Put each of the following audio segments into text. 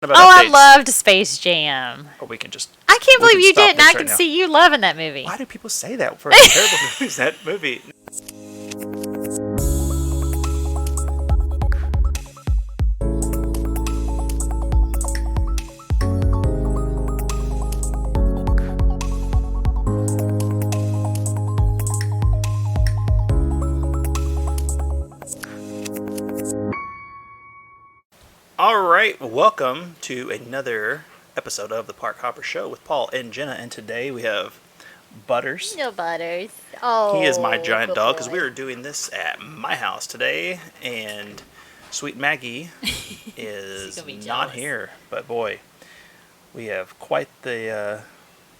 About Oh, I updates. loved Space Jam. Or we can just. I can't we believe can you stop didn't. this I right can now. see you loving that movie. Why do people say that for terrible movies? That movie. All right, welcome to another episode of the Park Hopper Show with Paul and Jenna, and today we have Butters. No Butters. Oh, He is my giant good dog because boy. we are doing this at my house today, and Sweet Maggie is gonna be not jealous. here. But boy, we have quite the.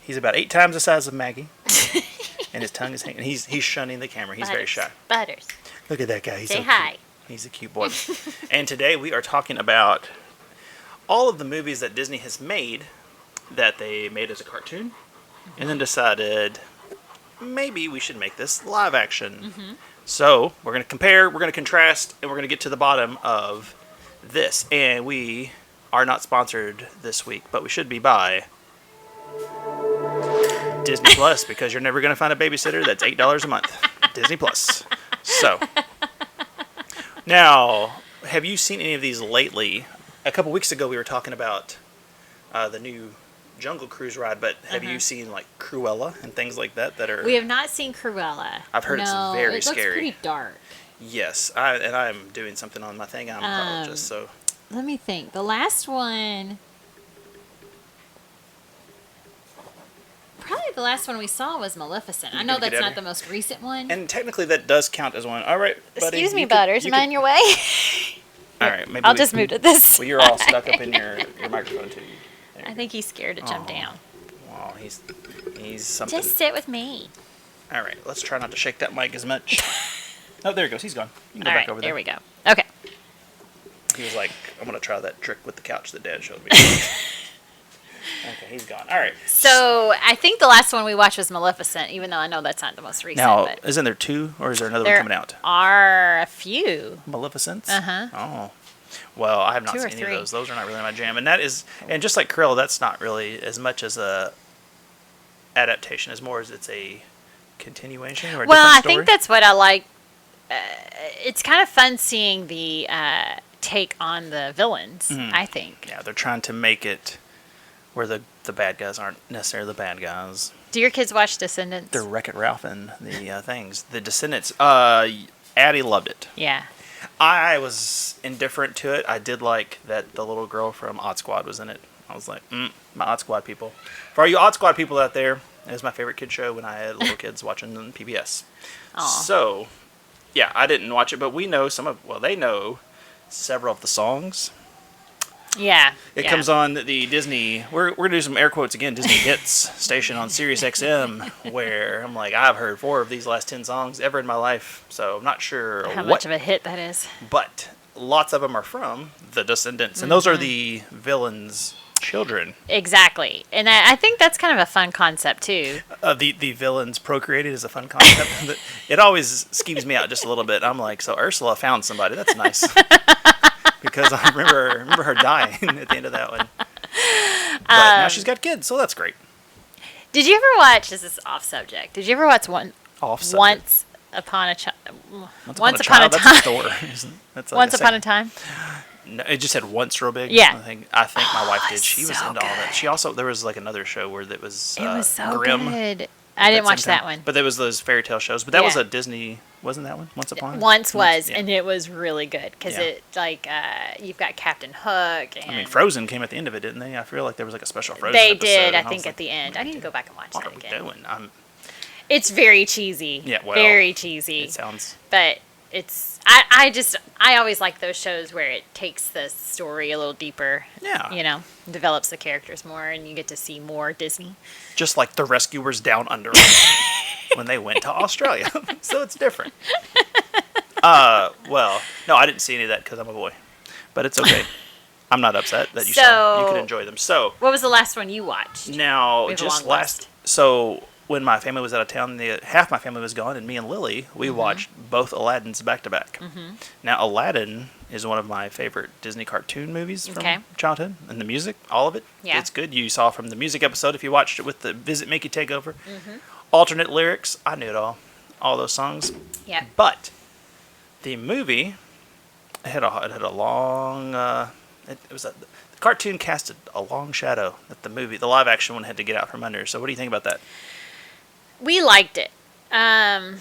He's about 8 times the size of Maggie, and his tongue is hanging. He's shunning the camera. He's very shy. Butters. Look at that guy. He's Say so hi. cute. He's a cute boy. And today we are talking about all of the movies that Disney has made that they made as a cartoon and then decided maybe we should make this live action. So we're going to compare, we're going to contrast, and we're going to get to the bottom of this. And we are not sponsored this week, but we should be by Disney Plus because you're never going to find a babysitter that's $8 a month. Disney Plus. So... Now, have you seen any of these lately? A couple weeks ago, we were talking about the new Jungle Cruise ride, but have you seen like Cruella and things like that? That are We have not seen Cruella. I've heard it's very it scary. looks pretty dark. Yes, and I'm doing something on my thing. I'm a pathologist, so Let me think. The last one. Probably the last one we saw was Maleficent. I know gonna get that's out not of the most recent one. and technically that does count as one. All right, buddy. Excuse me, you could- Butters. you Am I could- in your way? All right, maybe I'll just move to this. Well, you're all stuck up in your microphone too. There you I think he's scared to jump Aw. down. go. Wow, he's something. Just sit with me. All right, let's try not to shake that mic as much. Oh, there he goes. He's gone. You can go All back right, over there. there we go. Okay. He was like, I'm going to try that trick with the couch that Dad showed me. Okay, he's gone. All right. So I think the last one we watched was Maleficent, even though I know that's not the most recent. Now, but isn't there 2, or is there another there one coming out? are a few. Maleficent? Uh-huh. Oh. Well, I have not 2 or seen any of 3. those. Those are not really my jam. And just like Cruella, that's not really as much as a adaptation, as more as it's a continuation or a Well, different I story. think that's what I like. It's kind of fun seeing the take on the villains, I think. Yeah, they're trying to make it where the bad guys aren't necessarily the bad guys. Do your kids watch Descendants? They're Wreck-It Ralph and the things. The Descendants. Addie loved it. Yeah. I was indifferent to it. I did like that the little girl from Odd Squad was in it. I was like, my Odd Squad people. For all you Odd Squad people out there, it was my favorite kid show when I had little kids watching on PBS. Aw. So, yeah, I didn't watch it, but we know they know several of the songs. Yeah. It comes on the Disney, we're going to do some air quotes again, Disney Hits station on Sirius XM, where I'm like, I've heard 4 of these last 10 songs ever in my life, so I'm not sure How what, much of a hit that is. but lots of them are from the Descendants, and those are the villains' children. Exactly. And I think that's kind of a fun concept, too. The villains procreated is a fun concept. It always skeeves me out just a little bit. I'm like, so Ursula found somebody. That's nice. Because I remember her dying at the end of that one. But now she's got kids, so that's great. Did you ever watch, this is off subject, did you ever watch Off subject. Once Upon a Child? Once Upon a Time. That's a store. That's like Once a Upon a second- Time? No, it just said once real big. Yeah. I think my wife did. She was so into all that. good. She also, there was like another show where it was It was so Grimm. good. I didn't at watch some that time. one. But there was those fairy tale shows. But that was Yeah. a Disney, wasn't that one? Once Upon? Once was, yeah. and it was really good because Yeah. it you've got Captain Hook. And I mean, Frozen came at the end of it, didn't they? I feel like there was like a special Frozen they episode. did, and I was think, like, at the end. I need to go back and watch what that are we again. doing? It's very cheesy. Yeah, well, very cheesy. It sounds. But it's I always like those shows where it takes the story a little deeper. Yeah. You know, develops the characters more, and you get to see more Disney. Just like the Rescuers Down Under when they went to Australia. So it's different. Well, no, I didn't see any of that because I'm a boy. But it's okay. I'm not upset that you saw. You could enjoy them. So What was the last one you watched? now, We have a just long last. list. So when my family was out of town, half my family was gone, and me and Lily, we watched both Aladdins back to back. Now, Aladdin is one of my favorite Disney cartoon movies from childhood, and the music, all of it, it's good. You saw from the music episode, if you watched it with the Visit Mickey Takeover, alternate lyrics, I knew it all those songs. Yeah. But the movie, it had a long, the cartoon casted a long shadow that the live action one had to get out from under. So what do you think about that? We liked it. I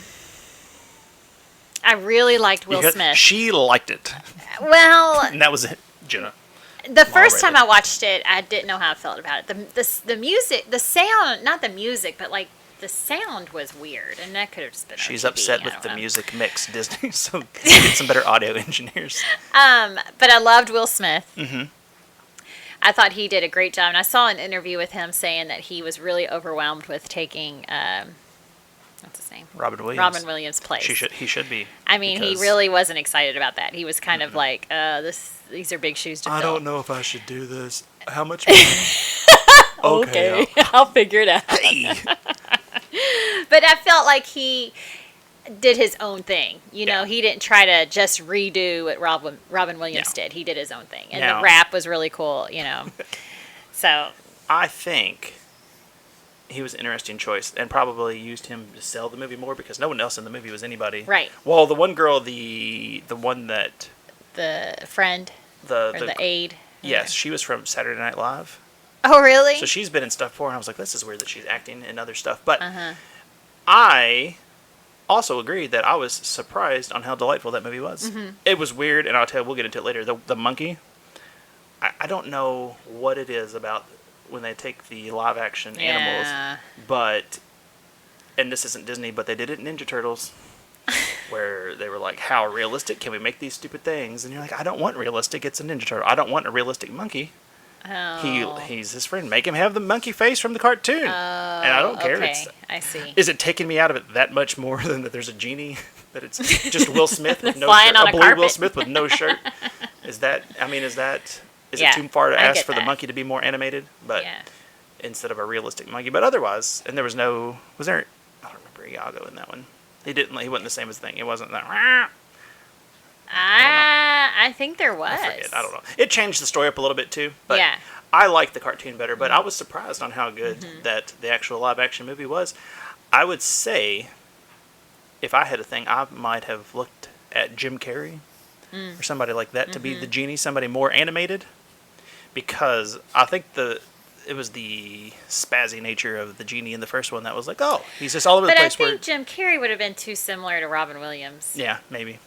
really liked Will Smith. She liked it. Well, and that was it, Jenna. The first time I watched it, I didn't know how I felt about it. The music, the sound, not the music, but like the sound was weird, and that could have just been. She's RGB, upset with the music mix, Disney. So get some better audio engineers. But I loved Will Smith. I thought he did a great job, and I saw an interview with him saying that he was really overwhelmed with taking what's his name? Robin Williams' place. He should be. I mean, he really wasn't excited about that. He was kind of like, these are big shoes to fill. I don't know if I should do this. How much money? Okay, I'll figure it out. Hey. But I felt like he did his own thing. You know, he didn't try to just redo what Robin Williams did. He did his own thing. And the rap was really cool, you know. So I think he was an interesting choice and probably used him to sell the movie more because no one else in the movie was anybody. Right. Well, the one girl, the one that... The friend? The aide? Yes, she was from Saturday Night Live. Oh, really? So she's been in stuff before, and I was like, this is weird that she's acting in other stuff. But I also agreed that I was surprised on how delightful that movie was. It was weird, and I'll tell you, we'll get into it later. The monkey, I don't know what it is about when they take the live-action animals, but, and this isn't Disney, but they did it in Ninja Turtles, where they were like, how realistic can we make these stupid things? And you're like, I don't want realistic, it's a Ninja Turtle. I don't want a realistic monkey. He's his friend. Make him have the monkey face from the cartoon. And I don't care. Okay, I see. Is it taking me out of it that much more than that there's a genie? That it's just Will Smith with no Flying shirt? on a blue carpet. Will Smith with no shirt? Is it too far to ask for the monkey to be more animated? But instead of a realistic monkey. But otherwise, and there was no... Was there... I don't remember Iago in that one. He wasn't the same as the thing. It wasn't that... I think there was. I don't know. It changed the story up a little bit too, but I liked the cartoon better. But I was surprised on how good that the actual live action movie was. I would say, if I had a thing, I might have looked at Jim Carrey or somebody like that to be the genie, somebody more animated, because I think it was the spazzy nature of the genie in the first one that was like, oh, he's just all over the place. But I think Jim Carrey would have been too similar to Robin Williams. Yeah, maybe.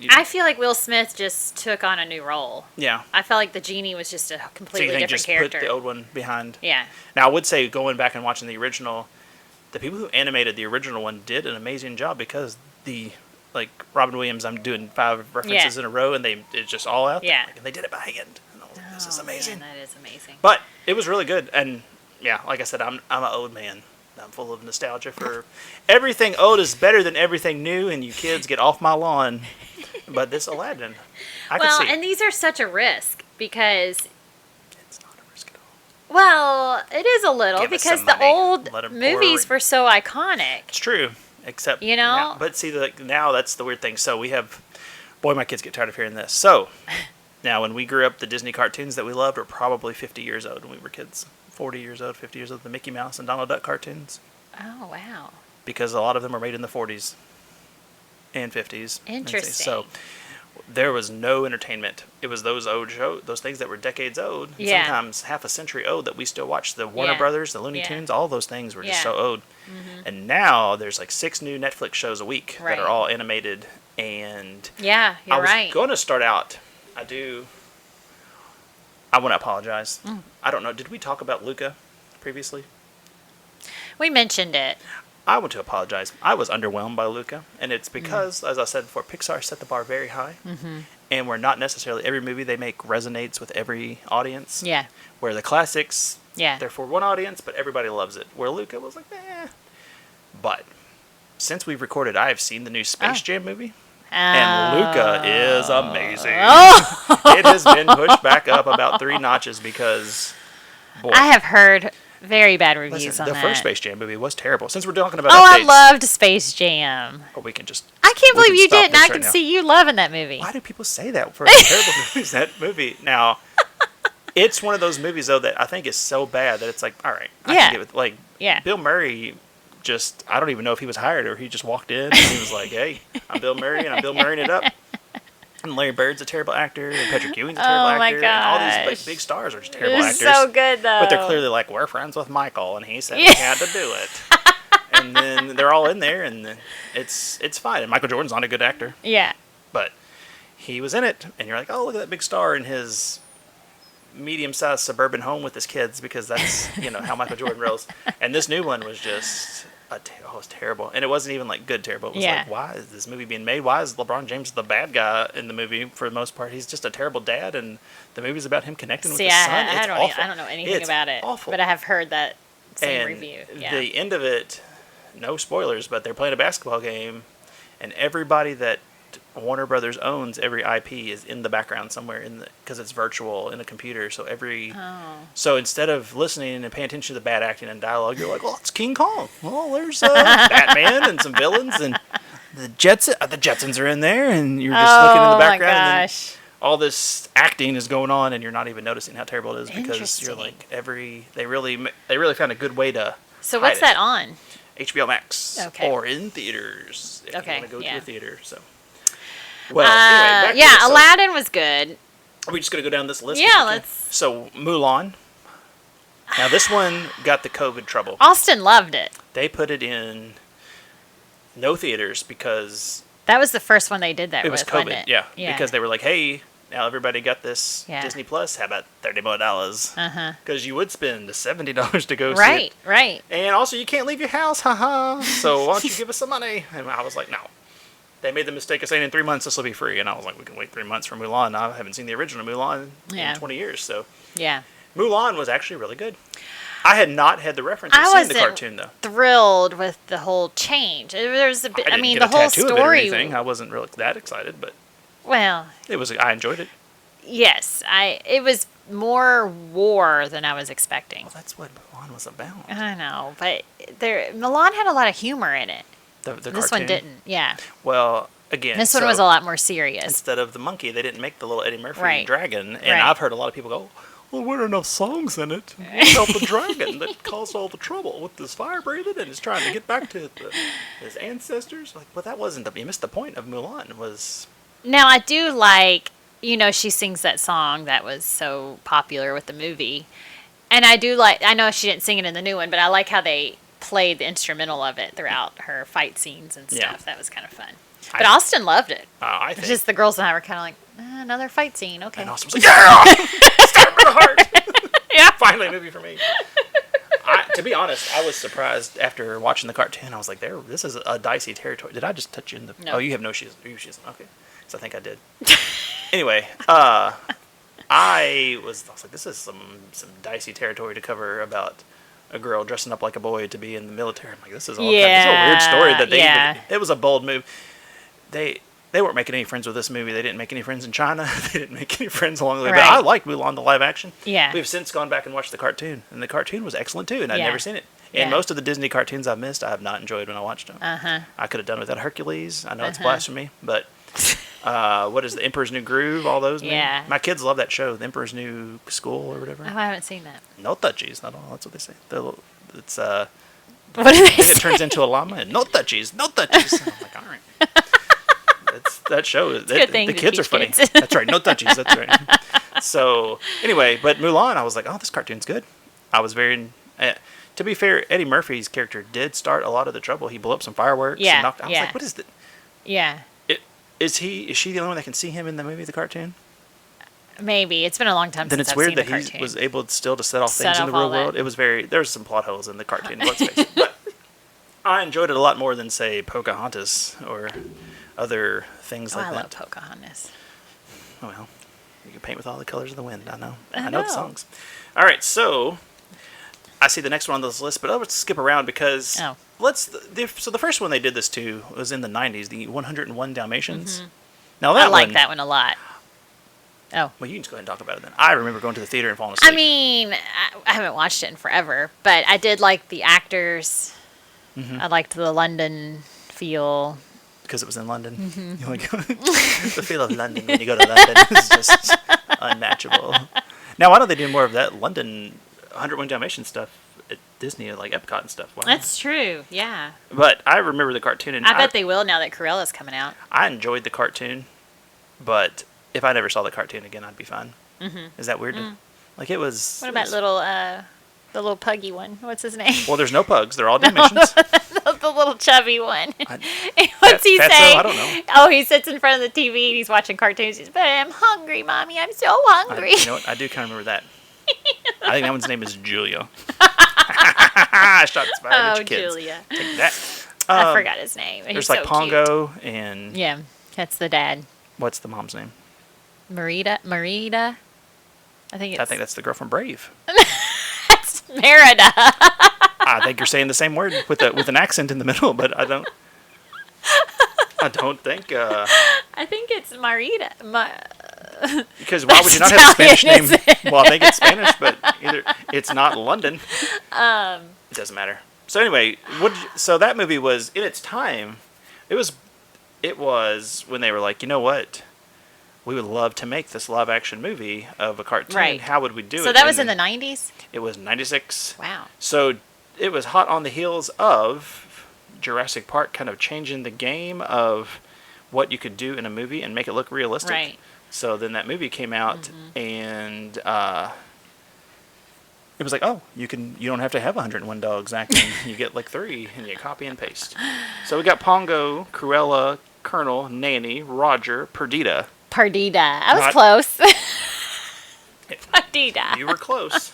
I feel like Will Smith just took on a new role. Yeah. I felt like the genie was just a completely different just character. Put the old one behind. Yeah. Now I would say going back and watching the original, the people who animated the original one did an amazing job because Robin Williams, I'm doing 5 references in a row and it's just all out there. Yeah. And they did it by hand. This is amazing. Man, that is amazing. But it was really good, and yeah, like I said, I'm an old man. I'm full of nostalgia for everything old is better than everything new, and you kids get off my lawn. But this Aladdin, I can see. And these are such a risk because It's not a risk at all. well, it is a little Give us because some the money. old Let 'em movies pour. were so iconic. It's true, except You know? But see, now that's the weird thing. So we have, boy, my kids get tired of hearing this. So now, when we grew up, the Disney cartoons that we loved were probably 50 years old when we were kids. 40 years old, 50 years old, the Mickey Mouse and Donald Duck cartoons. Oh, wow. Because a lot of them were made in the 40s and 50s. Interesting. So there was no entertainment. It was those old shows, those things that were decades old, sometimes half a century old that we still watch. The Warner Brothers, the Looney Tunes, all those things were just so old. And now there's like 6 new Netflix shows a week that are all animated. And yeah, you're right. I was going to start out. I want to apologize. I don't know. Did we talk about Luca previously? We mentioned it. I want to apologize. I was underwhelmed by Luca, and it's because, as I said before, Pixar set the bar very high, and we're not necessarily every movie they make resonates with every audience. Yeah. Where the classics, Yeah. they're for one audience, but everybody loves it. Where Luca was like, eh. But since we've recorded, I have seen the new Space Jam movie. And Luca is amazing. It has been pushed back up about 3 notches because, boy. I have heard Very bad reviews Listen, on the that. first Space Jam movie was terrible. Since we're talking about Oh, updates, I loved Space Jam. oh, we can just. I can't we believe can you stop didn't. this I right can now. see you loving that movie. Why do people say that for terrible movies? That movie now, it's one of those movies though that I think is so bad that it's like, all right, I Yeah. can give it. Like, Yeah. Bill Murray, just I don't even know if he was hired or he just walked in and he was like, hey, I'm Bill Murray and I'm Bill Murraying it up. And Larry Bird's a terrible actor, and Patrick Ewing's a terrible Oh my actor, and all these gosh. big stars are just terrible They're actors. so good though. But they're clearly like, we're friends with Michael, and he said we Yeah. had to do it. And then they're all in there, and then it's fine. And Michael Jordan's not a good actor, Yeah. but he was in it, and you're like, oh, look at that big star in his medium-sized suburban home with his kids, because that's how Michael Jordan rolls. And this new one was just it was terrible, and it wasn't even like good terrible. It was Yeah. like, why is this movie being made? Why is LeBron James the bad guy in the movie for the most part? He's just a terrible dad, and the movie's about him connecting with See, his son. I It's don't. awful. I don't know anything It's about it. awful. But I have heard that same And review. Yeah. the end of it, no spoilers, but they're playing a basketball game, and everybody that Warner Brothers owns, every IP is in the background somewhere because it's virtual in a computer. So so instead of listening and paying attention to the bad acting and dialogue, you're like, well, it's King Kong. Well, there's Batman and some villains, and the Jetsons are in there, and you're just looking in the background. Oh my And then gosh. all this acting is going on, and you're not even noticing how terrible it is because you're Interesting. like they really found a good way to. So hide what's it. that on? HBO Max Okay. or in theaters if Okay, you want to go yeah. to a theater. So, well, anyway, back to Yeah, it. So, Aladdin was good. are we just gonna go down this list? Yeah, Okay. let's. So Mulan. Now this one got the COVID trouble. Austin loved it. They put it in no theaters because That was the first one they did that it was with, wasn't COVID. it? Yeah, because they were like, hey, now everybody got this Yeah. Disney Plus. How about $30 more? Uh-huh. Because you would spend the $70 to go see it. Right, right. And also, you can't leave your house, haha. So why don't you give us some money? And I was like, no. They made the mistake of saying in 3 months this will be free, and I was like, we can wait 3 months for Mulan. I haven't seen the original Mulan Yeah. in 20 years, so Yeah. Mulan was actually really good. I had not had the reference of I seeing the wasn't cartoon though. thrilled with the whole change. There's a bit. I didn't mean, get the a whole tattoo of it or story. anything. I wasn't really that excited, but Well, it was. I enjoyed it. yes, It was more war than I was expecting. Well, that's what Mulan was about. I know, but Milan had a lot of humor in it. The This cartoon. one didn't. Yeah, Well, again, this one was a lot more serious. Instead of the monkey, they didn't make the little Eddie Murphy Right. dragon. And Right. I've heard a lot of people go, well, there weren't enough songs in it. What about the dragon that caused all the trouble with this fire breathing and is trying to get back to his ancestors? Like, well, that wasn't you missed the point of Mulan. Was Now I do like, she sings that song that was so popular with the movie, and I do like. I know she didn't sing it in the new one, but I like how they played the instrumental of it throughout her fight scenes and stuff. Yeah. That was kind of fun. But Austin loved it. I It's think. just the girls and I were kind of like, another fight scene. Okay. And Austin was like, yeah! Stab me in the heart! Yeah. Finally a movie for me. To be honest, I was surprised after watching the cartoon. I was like, this is a dicey territory. Did I just touch you in the... No. Oh, you have no shoes. Okay. So I think I did. Anyway, I was like, this is some dicey territory to cover about a girl dressing up like a boy to be in the military. I'm like, this is all this is a weird story that they Yeah. it was a bold move. They weren't making any friends with this movie. They didn't make any friends in China. They didn't make any friends along the way. But Right. I liked Mulan, the live action. Yeah. We've since gone back and watched the cartoon, and the cartoon was excellent too, and I'd Yeah. never seen it. Yeah. And most of the Disney cartoons I've missed, I have not enjoyed when I watched them. Uh-huh. I could have done without Hercules. I know it's Uh-huh. blasphemy, but what is the Emperor's New Groove? All those. Yeah. My kids love that show, The Emperor's New School or whatever. Oh, I haven't seen that. No touchies, not all. That's what they say. It's What do they then say? it turns into a llama and no touchies, no touchies. And I'm like, all right. That show is a good thing the to kids are teach funny. kids. That's right, no touchies. That's right. So anyway, but Mulan, I was like, oh, this cartoon's good. I was very. To be fair, Eddie Murphy's character did start a lot of the trouble. He blew up some fireworks. Yeah, And knocked, I was yeah. like, what is that? Yeah, Is she the only one that can see him in the movie, the cartoon? maybe. It's been a long time Then since it's I've weird seen that the he cartoon. was able still to set off Set things in the off real all that. world. It was there's some plot holes in the cartoon. Let's face it. But I enjoyed it a lot more than say Pocahontas or other things like I that. love Pocahontas. Oh, well, you can paint with all the colors of the wind. I know. I I know the know. songs. All right, so I see the next one on this list, but let's skip around because Oh. so the first one they did this to was in the 90s, the 101 Dalmatians. Now that I like one, that one a lot. Oh. Well, you can just go ahead and talk about it then. I remember going to the theater and falling asleep. I mean, I haven't watched it in forever, but I did like the actors. Mm-hmm. I liked the London feel. Because it was in London. Mm-hmm. You're like, the feel of London when you go to London is just unmatchable. Now, why don't they do more of that London 101 Dalmatians stuff at Disney, like Epcot and stuff? Why not? That's true, yeah. But I remember the cartoon. And I bet they will now that Cruella's coming out. I enjoyed the cartoon, but if I never saw the cartoon again, I'd be fine. Mm-hmm. Is that weird? Like, it was... What about the little puggy one? What's his name? Well, there's no pugs. They're all Dalmatians. The little chubby one. Fatso? What's he say? I don't know. Oh, he sits in front of the TV and he's watching cartoons. He's, but I'm hungry, Mommy. I'm so hungry. You know what? I do kind of remember that. I think that one's name is Julia. Shots fired at your kids. Julia. Take that. I forgot his name. There's He's like so Pongo cute. and... Yeah, that's the dad. What's the mom's name? Marita. I think that's the girl from Brave. That's Merida. I think you're saying the same word with an accent in the middle, but I don't think. I think it's Marita. Because why would you not have a Spanish name? Well, I think it's Spanish, but either it's not London. It doesn't matter. So anyway, so that movie was in its time. It was when they were like, you know what? We would love to make this live action movie of a cartoon. Right. How would we do it? So that was in the 90s? It was 96. Wow. So it was hot on the heels of Jurassic Park kind of changing the game of what you could do in a movie and make it look realistic. Right. So then that movie came out and it was like, oh, you don't have to have 101 dogs acting. You get like 3 and you copy and paste. So we got Pongo, Cruella, Colonel, Nanny, Roger, Perdita. I was close. Perdita. You were close.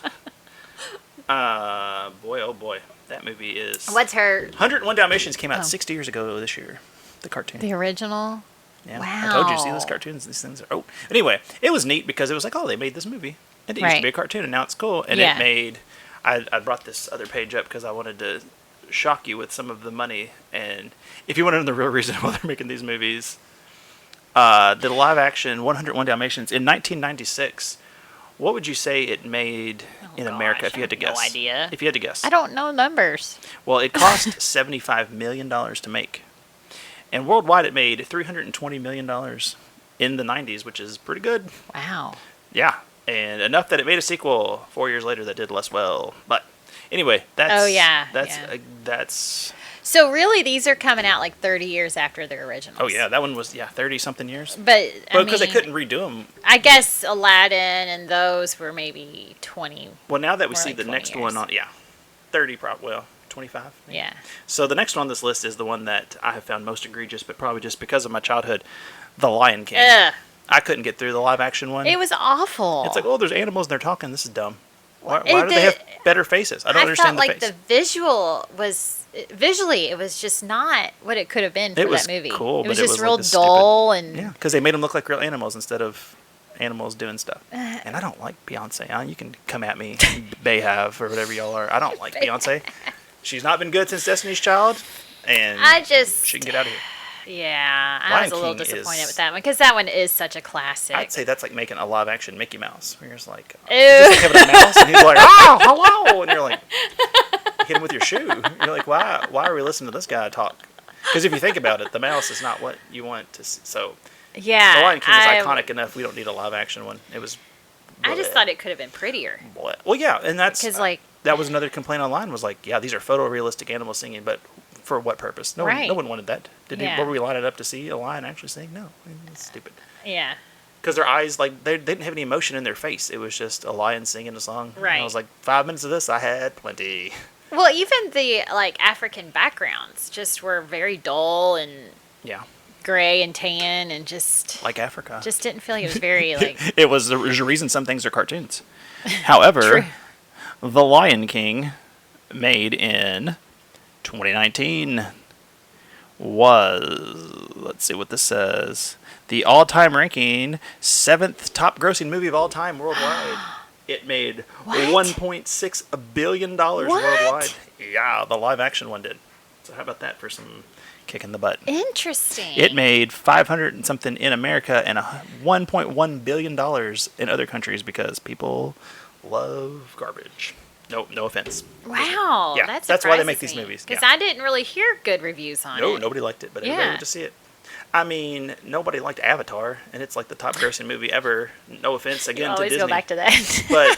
Boy, oh boy. That movie is... What's her... 101 Dalmatians came out 60 years ago this year. The cartoon. The original? Yeah. Wow. I told you, see those cartoons, these things are... Oh, anyway, it was neat because it was like, oh, they made this movie. And it used to be a cartoon, and now it's cool. And it made... I brought this other page up because I wanted to shock you with some of the money. And if you want to know the real reason why they're making these movies... the live-action 101 Dalmatians in 1996. What would you say it made in America if you had to guess? No idea. If you had to guess. I don't know numbers. Well, it cost $75 million to make. And worldwide it made $320 million in the 90s, which is pretty good. Wow. Yeah. And enough that it made a sequel 4 years later that did less well. But anyway, that's... Oh, yeah. That's... So really, these are coming out like 30 years after their originals. Oh, yeah. That one was, 30-something years. But, because they couldn't redo them. I guess Aladdin and those were maybe 20. Well, now that we see like the 20 next years. one on... Yeah. 30, probably. Well, 25. Maybe. Yeah. So the next one on this list is the one that I have found most egregious, but probably just because of my childhood, The Lion King. Ugh. I couldn't get through the live-action one. It was awful. It's like, oh, there's animals and they're talking. This is dumb. Why do they have better faces? I don't understand the face. I felt like the visual was... Visually, it was just not what it could have been for that movie. Cool, it was but just it was real like dull stupid, and... Yeah, because they made them look like real animals instead of animals doing stuff. And I don't like Beyonce. You can come at me, Bayhav, or whatever y'all are. I don't like Beyonce. She's not been good since Destiny's Child, and she can get out of here. Yeah, I Lion was a little King disappointed with that one because that one is such a classic. I'd say that's like making a live-action Mickey Mouse. Where you're just like, Ew. just like having a mouse, and he's like, oh, hello, and you're like, hit him with your shoe. You're like, why are we listening to this guy talk? Because if you think about it, the mouse is not what you want to see. So, yeah, The Lion King is iconic enough. We don't need a live-action one. It was. I just thought it could have been prettier. Well, yeah, and that's because that was another complaint online. Was like, yeah, these are photorealistic animals singing, but for what purpose? No one wanted that. Were we lining up to see a lion actually sing? No, it's stupid. Yeah. Because their eyes, like, they didn't have any emotion in their face. It was just a lion singing a song. Right. And I was like, 5 minutes of this, I had plenty. Well, even the African backgrounds just were very dull and gray and tan and just like Africa. Just didn't feel like it was very like. There's a reason some things are cartoons. However, The Lion King, made in 2019, was, let's see what this says, the all-time ranking 7th top-grossing movie of all time worldwide. It made $1.6 billion worldwide. Yeah, the live-action one did. So how about that for some kick in the butt? Interesting. It made 500 and something in America and $1.1 billion in other countries because people love garbage. No offense. Wow, Yeah, that's why they make these movies. Because Yeah. I didn't really hear good reviews on it. No, nobody liked it, but everybody went to see it. I mean, nobody liked Avatar, and it's like the top grossing movie ever. No offense again to always Disney. go back to that. But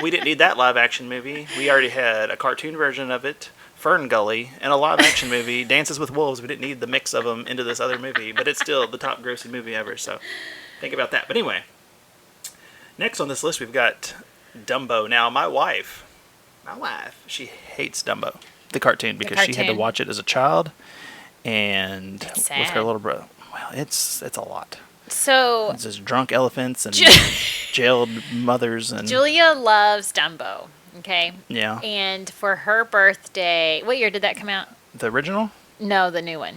we didn't need that live action movie. We already had a cartoon version of it, Fern Gully, and a live action movie, Dances with Wolves. We didn't need the mix of them into this other movie, but it's still the top grossing movie ever. So think about that. But anyway, next on this list we've got Dumbo. Now my wife, she hates Dumbo, the cartoon, because she had to watch it as a child and with her little brother. Well, it's a lot. So it's just drunk elephants and jailed mothers and Julia loves Dumbo. Okay. Yeah. And for her birthday, what year did that come out? The original? No, the new one.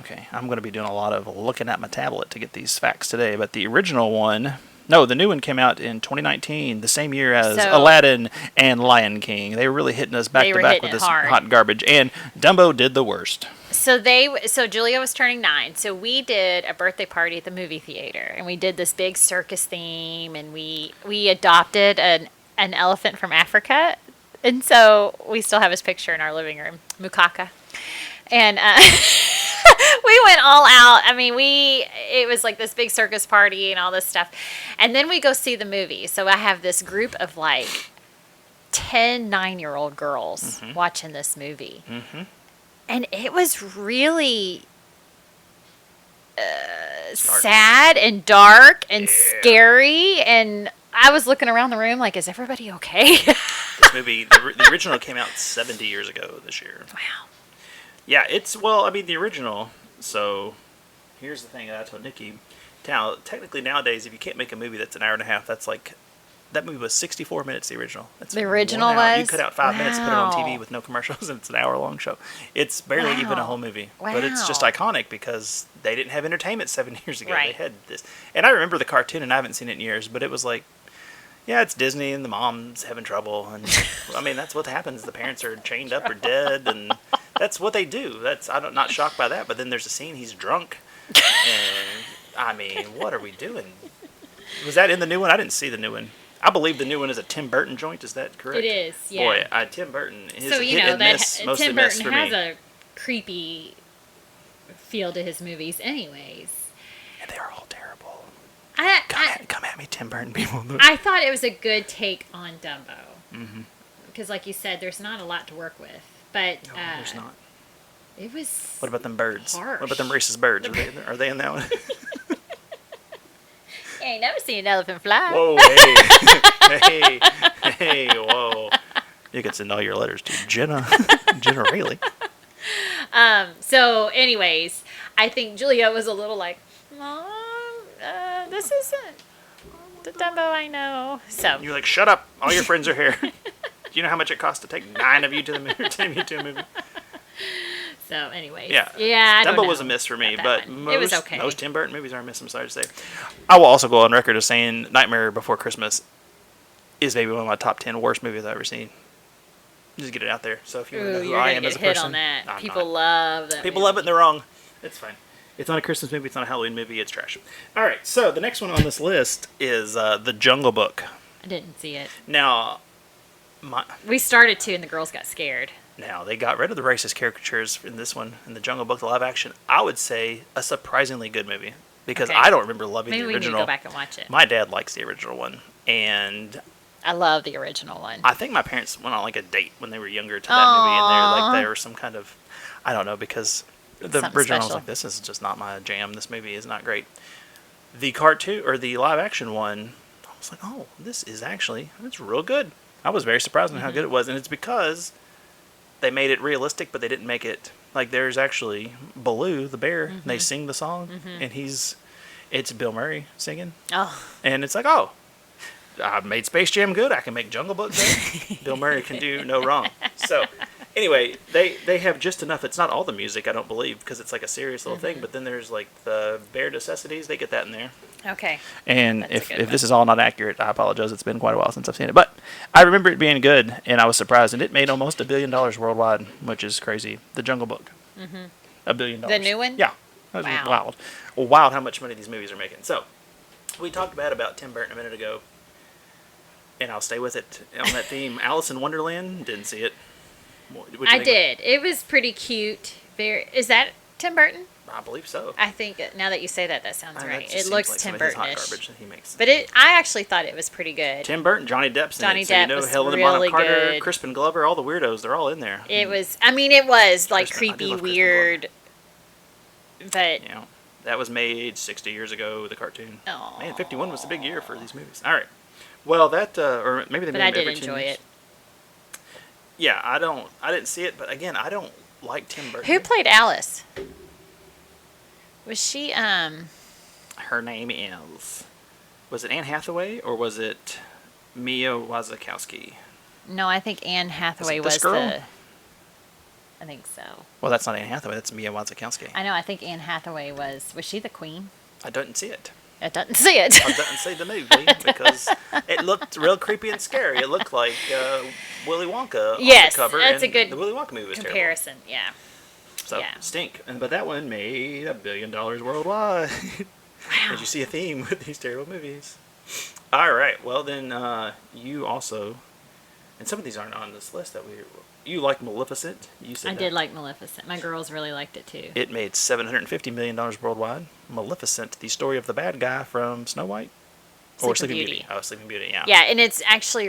Okay, I'm going to be doing a lot of looking at my tablet to get these facts today, but the original one, no, the new one came out in 2019, the same year as Aladdin and Lion King. They were really hitting us back to back with this hot garbage, and Dumbo did the worst. So Julia was turning 9, so we did a birthday party at the movie theater, and we did this big circus theme, and we adopted an elephant from Africa, and so we still have his picture in our living room, Mukaka, and we went all out. I mean, it was like this big circus party and all this stuff, and then we go see the movie. So I have this group of like 10 9-year-old girls watching this movie, and it was really sad and dark and scary, and I was looking around the room like, is everybody okay? This movie, the original came out 70 years ago this year. Wow. Yeah, the original, so here's the thing that I told Nikki. Now, technically nowadays, if you can't make a movie that's an hour and a half, that's like, that movie was 64 minutes, the original. That's the original was? You cut out 5 minutes and put it on TV with no commercials, and it's an hour-long show. It's barely even a whole movie. Wow. But it's just iconic because they didn't have entertainment 7 years ago. Right. They had this. And I remember the cartoon, and I haven't seen it in years, but it was like, yeah, it's Disney, and the mom's having trouble. And I mean, that's what happens. The parents are chained up or dead, and that's what they do. I'm not shocked by that. But then there's a scene, he's drunk. And, I mean, what are we doing? Was that in the new one? I didn't see the new one. I believe the new one is a Tim Burton joint. Is that correct? It is, yeah. Boy, Tim Burton is so, hit and miss, mostly Tim miss Burton for has me. a creepy feel to his movies anyways. And they're all terrible. Come at me, Tim Burton people. I thought it was a good take on Dumbo. Because like you said, there's not a lot to work with. But no, there's not. It was What about them birds? harsh. What about them racist birds? Are they in that one? You ain't never seen an elephant fly. Whoa, hey, whoa. You can send all your letters to Jenna Rayleigh. So anyways, I think Julia was a little like, Mom, this isn't the Dumbo I know. So You're like, shut up. All your friends are here. Do you know how much it costs to take 9 of you to the movie, to a movie? So anyways. Yeah. I don't Dumbo know was a miss for me, about but that one. It was okay. most Tim Burton movies are a miss, I'm sorry to say. I will also go on record as saying Nightmare Before Christmas is maybe one of my top 10 worst movies I've ever seen. Just get it out there. So if you want to know who I am as a person, on that. I'm People not. love that. People love it and they're wrong. It's fine. It's not a Christmas movie. It's not a Halloween movie. It's trash. All right. So the next one on this list is The Jungle Book. I didn't see it. Now, we started to, and the girls got scared. Now, they got rid of the racist caricatures in this one, in The Jungle Book, the live action. I would say a surprisingly good movie because I don't remember loving the original. Maybe we need to go back and watch it. My dad likes the original one, and I love the original one. I think my parents went on like a date when they were younger to that movie, and there was some kind of, I don't know, because the Something original, I was special. like, this is just not my jam. This movie is not great. The cartoon or the live action one, I was like, oh, it's real good. I was very surprised at how good it was, and it's because they made it realistic, but they didn't make it like there's actually Baloo the bear. And they sing the song, and it's Bill Murray singing, and it's like, oh, I made Space Jam good. I can make Jungle Book good. Bill Murray can do no wrong. So, anyway, they have just enough. It's not all the music, I don't believe, because it's like a serious little thing. But then there's like the bare necessities. They get that in there. Okay. And That's a if good this one. is all not accurate, I apologize. It's been quite a while since I've seen it. But I remember it being good, and I was surprised. And it made almost $1 billion worldwide, which is crazy. The Jungle Book. $1 billion. The new one? Yeah. That was Wow. wild. Well, wild how much money these movies are making. So, we talked about Tim Burton a minute ago, and I'll stay with it on that theme. Alice in Wonderland, didn't see it. I did. It was pretty cute. Is that Tim Burton? I believe so. I think now that you say that, that sounds I mean, right. that just It seems looks like Tim some of his hot Burton-ish. garbage that he makes. But I actually thought it was pretty good. Tim Burton, Johnny Depp's in Johnny it. So Depp you know, was Helena really Bonham Carter, good. Crispin Glover, all the weirdos, they're all in there. It was like Crispin- I do creepy, love Crispin weird. But You know, that was made 60 years ago, the cartoon. oh, Man, 51 was the big year for these movies. All right. Well, that, or maybe they but made I them did every 10 enjoy years. it. Yeah, I didn't see it, but again, I don't like Tim Burton. Who played Alice? Was she Her name was it Anne Hathaway or was it Mia Wasikowska? No, I think Anne Hathaway this was girl? I think so. Well, that's not Anne Hathaway, that's Mia Wasikowska. I know. I think Anne Hathaway was she the queen? I didn't see it. I didn't see it. I didn't see the movie because it looked real creepy and scary. It looked like Willy Wonka Yes, on the cover. that's a and good the Willy Wonka movie was terrible. comparison. Yeah. So Yeah. stink. But that one made $1 billion worldwide. Wow. Did you see a theme with these terrible movies? All right. Well, then you also, and some of these aren't on this list that you liked Maleficent. You said I that. did like Maleficent. My girls really liked it too. It made $750 million worldwide. Maleficent, the story of the bad guy from Snow White? Or Sleeping Sleeping Beauty. Beauty. Oh, Sleeping Beauty, yeah. Yeah, and it's actually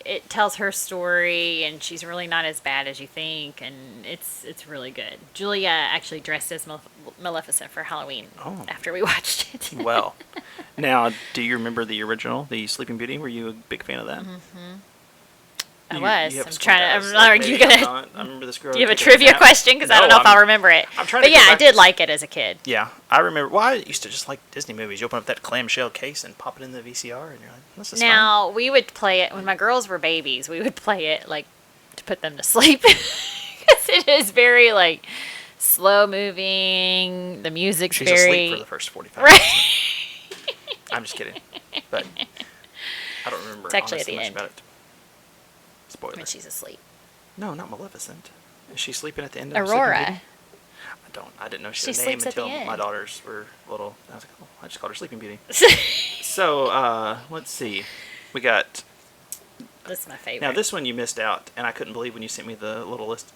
it tells her story, and she's really not as bad as you think, and it's really good. Julia actually dressed as Maleficent for Halloween after we watched it. Well, now, do you remember the original, the Sleeping Beauty? Were you a big fan of that? I was. have I'm some trying guys, to. like, Are maybe you gonna? I'm not. I remember this girl. Do you have a taking trivia nap. question? Because I don't No, know if I'll remember it. I'm trying But to yeah, go I back did to- like it as a kid. Yeah, I remember. Well, I used to just like Disney movies. You open up that clamshell case and pop it in the VCR, and you're like, this is fun. Now we would play it when my girls were babies. We would play it like to put them to sleep because it is very like slow moving. The music's She's very asleep for the first 45 right. minutes. I'm just kidding. But I don't remember It's actually at honestly the much end. about it. Spoiler. When she's asleep. No, not Maleficent. Is she sleeping at the end of Sleeping Aurora. Beauty? I didn't know she had She a name sleeps at the until my end. daughters were little. I was like, oh, I just called her Sleeping Beauty. So, let's see. We got... That's my favorite. Now, this one you missed out, and I couldn't believe when you sent me the little list.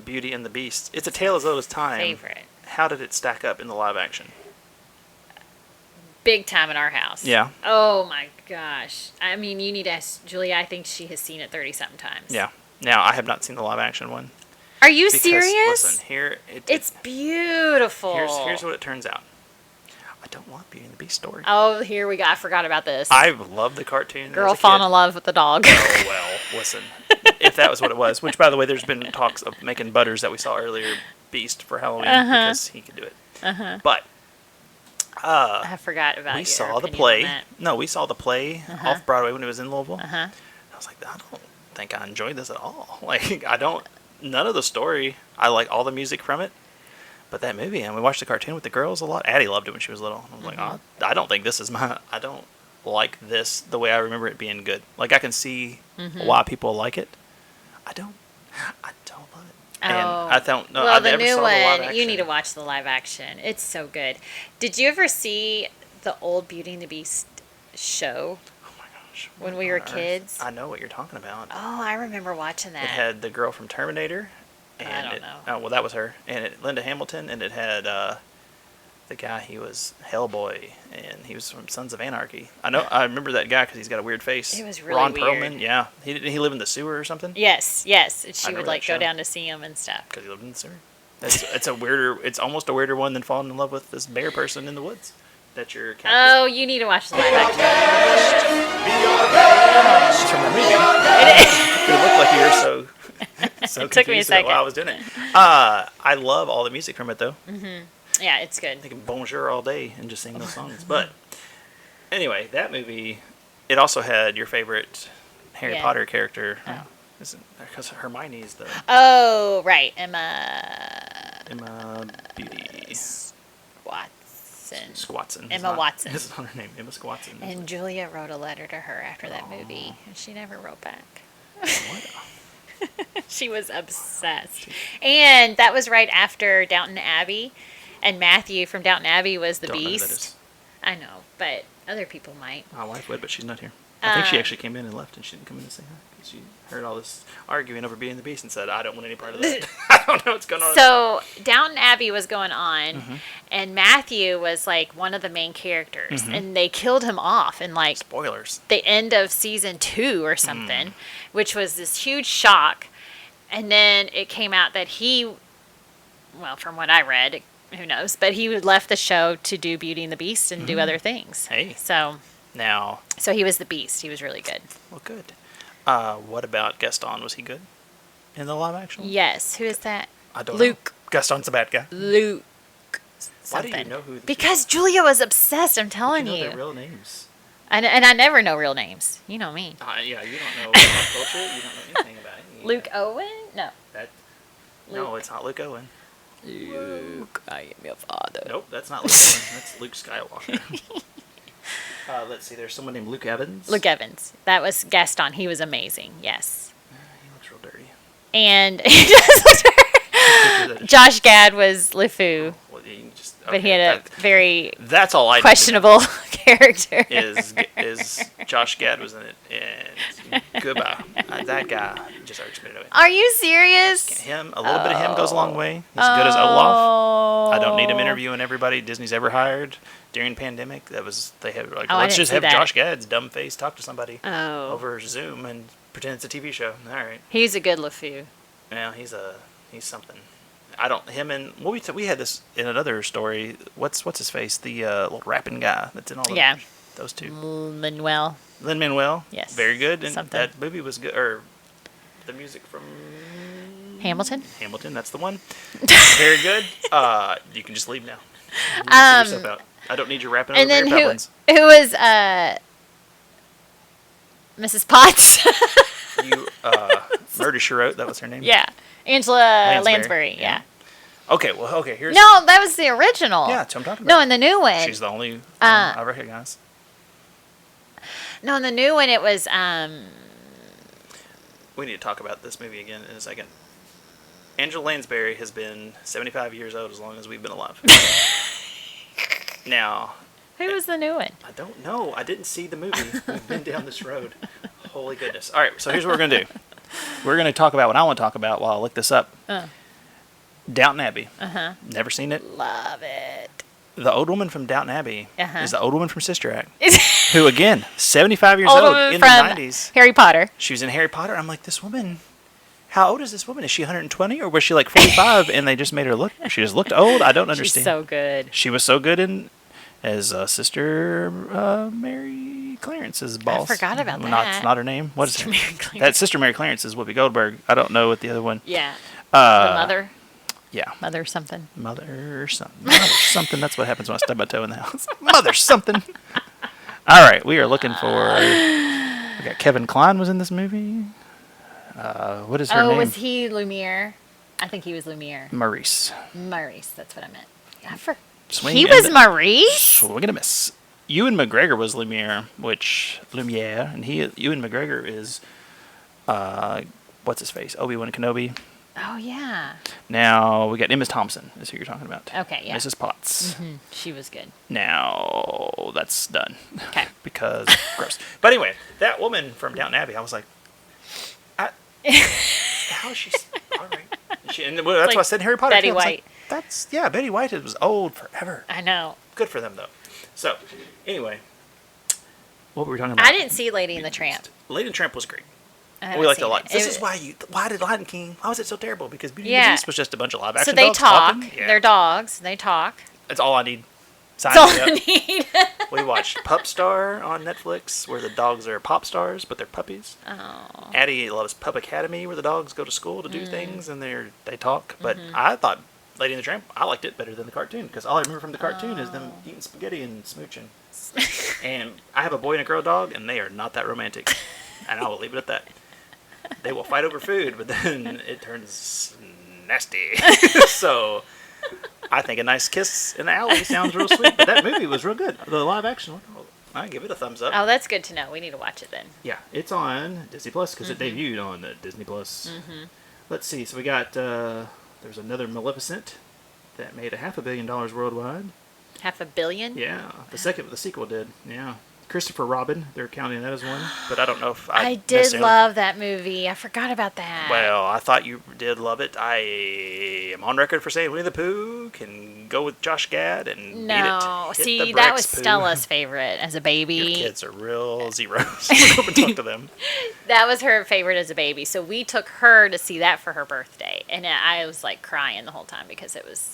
Beauty and the Beast. It's a tale as old as time. favorite. How did it stack up in the live action? Big time in our house. Yeah. Oh my gosh. I mean, you need to ask Julia. I think she has seen it 30-something times. Yeah. Now, I have not seen the live action one. Are you Because, serious? Listen, here... It's beautiful. Here's what it turns out. I don't want Beauty and the Beast story. Oh, here we go. I forgot about this. I love the cartoon. Girl as a falling kid. in love with the dog. Oh, well, listen. If that was what it was, which, by the way, there's been talks of making Butters that we saw earlier Beast for Halloween because he could do it. But I forgot about we your saw the opinion on play. that. No, we saw the play off Broadway when it was in Louisville. Uh-huh. I was like, I don't think I enjoyed this at all. Like, none of the story. I like all the music from it. But that movie, and we watched the cartoon with the girls a lot. Addie loved it when she was little. I was like, I don't think this is I don't like this the way I remember it being good. Like, I can see why people like it. I don't love it. And I don't know. Well, I the never new saw the live one, you action. need to watch the live action. It's so good. Did you ever see the old Beauty and the Beast show? Oh my gosh. When what we were on earth? kids? I know what you're talking about. Oh, I remember watching that. It had the girl from Terminator. And I don't know. Oh, well, that was her. And Linda Hamilton, and it had the guy, he was Hellboy, and he was from Sons of Anarchy. I remember that guy because he's got a weird face. It was really Ron weird. Perlman, yeah. Didn't he live in the sewer or something? Yes. And she remember would like that go show. down to see him and stuff. Because he lived in the sewer. It's almost a weirder one than falling in love with this bear person in the woods. That you're captive. Oh, you need to watch the live action. It's from the movie. It looked like you were so It took me a confused about second. while I was doing it. I love all the music from it, though. Yeah, it's good. I can bonjour all day and just sing those songs. But anyway, that movie, it also had your favorite Harry Yeah. Potter character. Oh. Because Hermione's the Oh, right. Emma Beauty. Watson. Watson. Squatson. Emma Watson. This is not her name. Emma Squatson. And Julia wrote a letter to her after that movie, and she never wrote back. What? She was obsessed. And that was right after Downton Abbey, and Matthew from Downton Abbey was the Don't know who that Beast. is. I know, but other people might. My wife would, but she's not here. I think she actually came in and left, and she didn't come in to say hi. 'Cause she heard all this arguing over being the Beast and said, I don't want any part of that. I don't know what's going on. So Downton Abbey was going on, and Matthew was like one of the main characters, and they killed him off in like Spoilers. the end of season 2 or something, which was this huge shock. And then it came out that he, well, from what I read, who knows, but he left the show to do Beauty and the Beast and do other things. Hey. So he was the Beast. He was really good. Well, good. What about Gaston? Was he good in the live action? Yes. Who is that? I don't Luke. know. Gaston's a bad guy. Luke. Why Something. do you know who? Because Julia was obsessed. I'm telling you know you. their real names. And I never know real names. You know me. Yeah, you don't know pop culture. You don't know anything about it. Luke Owen? No. No, it's not Luke Owen. Luke, I am your father. Nope, that's not Luke Owen. That's Luke Skywalker. Let's see. There's someone named Luke Evans. Luke Evans. That was Gaston. He was amazing. Yes. He looks real dirty. And Josh Gad was LeFou, Well, you just, but he had a very that's all I questionable character. is Josh Gad was in it, and goodbye. That guy just irks me to it. Are you serious? Him, a little bit of him goes a long way. As good as Olaf. I don't need him interviewing everybody Disney's ever hired during pandemic. They have like, I let's didn't just see have that. Josh Gad's dumb face talk to somebody Oh. over Zoom and pretend it's a TV show. All right. He's a good LeFou. Yeah, he's something. I don't him and we had this in another story. What's his face? The little rapping guy that's in all of those two. Manuel. Lin-Manuel. Yes. Very good. And Something. that movie was good. Or the music from Hamilton. Hamilton. That's the one. Very good. You can just leave now. You can see yourself out. I don't need you rapping over And then Mary Poppins. who was Mrs. Potts? You Murder She Wrote. That was her name. Yeah. Angela Lansbury. Yeah. Okay. Well. Okay. Here's. No, that was the original. Yeah, that's what I'm talking about. No, in the new one. She's the only one I recognize. No, in the new one it was We need to talk about this movie again in a second. Angela Lansbury has been 75 years old as long as we've been alive. Now, who was the new one? I don't know. I didn't see the movie. We've been down this road. Holy goodness. All right, so here's what we're going to do. We're going to talk about what I want to talk about while I look this up. Downton Abbey. Never seen it. Love it. The old woman from Downton Abbey is the old woman from Sister Act, Is who, again, 75 years old old woman in the from 90s. Harry Potter. She was in Harry Potter. I'm like, this woman, how old is this woman? Is she 120 or was she like 45 and they just made her look, she just looked old? I don't understand. She's so good. She was so good as Sister Mary Clarence's boss. I forgot about that. Not her name. What is Sister her? Mary Clarence. That Sister Mary Clarence is Whoopi Goldberg. I don't know what the other one. Yeah. The mother. Yeah. Mother something. Mother something. Mother something. That's what happens when I stub my toe in the house. Mother something. All right, we are looking for. We got Kevin Kline was in this movie. What is her name? Oh, was he Lumiere? I think he was Lumiere. Maurice. Maurice, that's what I meant. Swing He and was Maurice? Swing and a miss. Ewan McGregor was Lumiere, and Ewan McGregor is, what's his face? Obi-Wan Kenobi. Oh, yeah. Now, we got Emma Thompson, is who you're talking about. Okay, yeah. Mrs. Potts. She was good. Now, that's done. Okay. Because, gross. But anyway, that woman from Downton Abbey, I was like, how is she, all right. That's like why I said Harry Potter. Betty too. I was White. Like, Betty White was old forever. I know. Good for them, though. So, anyway, what were we talking about? I didn't see Lady and the Tramp. Lady and the Tramp was great. I We liked it a haven't lot. seen This is why did Lion King, why was it so terrible? Because Beauty and Yeah. the Beast was just a bunch of live action So they dogs talk. talking. Yeah. They're dogs. They talk. That's all I need. Sign That's me all up. I need. We watched Pup Star on Netflix, where the dogs are pop stars, but they're puppies. Oh. Addie loves Pup Academy, where the dogs go to school to do things and they talk. But I thought Lady and the Tramp, I liked it better than the cartoon, because all I remember from the cartoon is them eating spaghetti and smooching. And I have a boy and a girl dog, and they are not that romantic. And I will leave it at that. They will fight over food, but then it turns nasty. So, I think a nice kiss in the alley sounds real sweet. But that movie was real good. The live action one, I give it a thumbs up. Oh, that's good to know. We need to watch it then. Yeah, it's on Disney Plus because it debuted on Disney Plus. Let's see. So we got there's another Maleficent that made $500 million worldwide. $500 million? Yeah, the sequel did. Yeah. Christopher Robin, they're counting that as one, but I don't know if I did love that movie. I forgot about that. Well, I thought you did love it. I am on record for saying Winnie the Pooh can go with Josh Gad and beat it. See, that was Stella's favorite as a baby. Your kids are real zeros. Go and talk to them. That was her favorite as a baby, so we took her to see that for her birthday, and I was like crying the whole time because it was.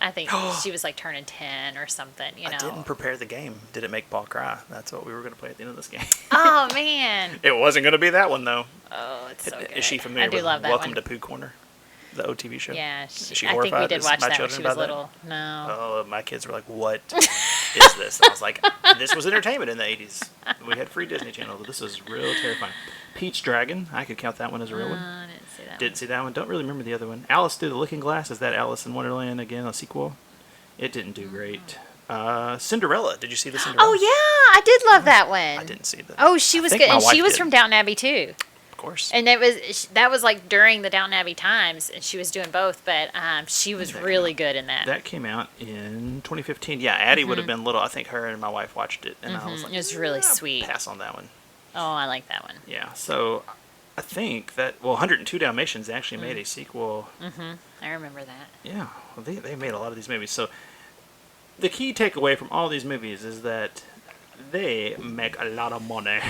I think she was like turning 10 or something, you know. I didn't prepare the game. Did it make Paul cry? That's what we were going to play at the end of this game. Oh, man. It wasn't going to be that one, though. Oh, it's so good. Is she familiar with love that Welcome one. to Pooh Corner, the OTV show? Yeah. Is she I think we did watch that when she was that? little. No. Oh, my kids were like, what is this? And I was like, this was entertainment in the 80s. We had free Disney Channel, but this was real terrifying. Peach Dragon, I could count that one as a real one. I didn't see that Didn't see that one. Don't really remember the other one. Alice Through the Looking Glass, is that Alice in Wonderland again, a sequel? It didn't do great. Cinderella. Did you see the Cinderella? Oh, yeah. I did love that one. I didn't see that. Oh, she was good. And she was from Downton Abbey, too. Of course. And that was like during the Downton Abbey times, and she was doing both, but she was really good in that. That came out in 2015. Yeah, Addie would have been little. I think her and my wife watched it, and I was like, it was really sweet. Pass on that one. Oh, I like that one. Yeah, so I think that, 102 Dalmatians actually made a sequel. I remember that. Yeah, well, they made a lot of these movies. So the key takeaway from all these movies is that they make a lot of money.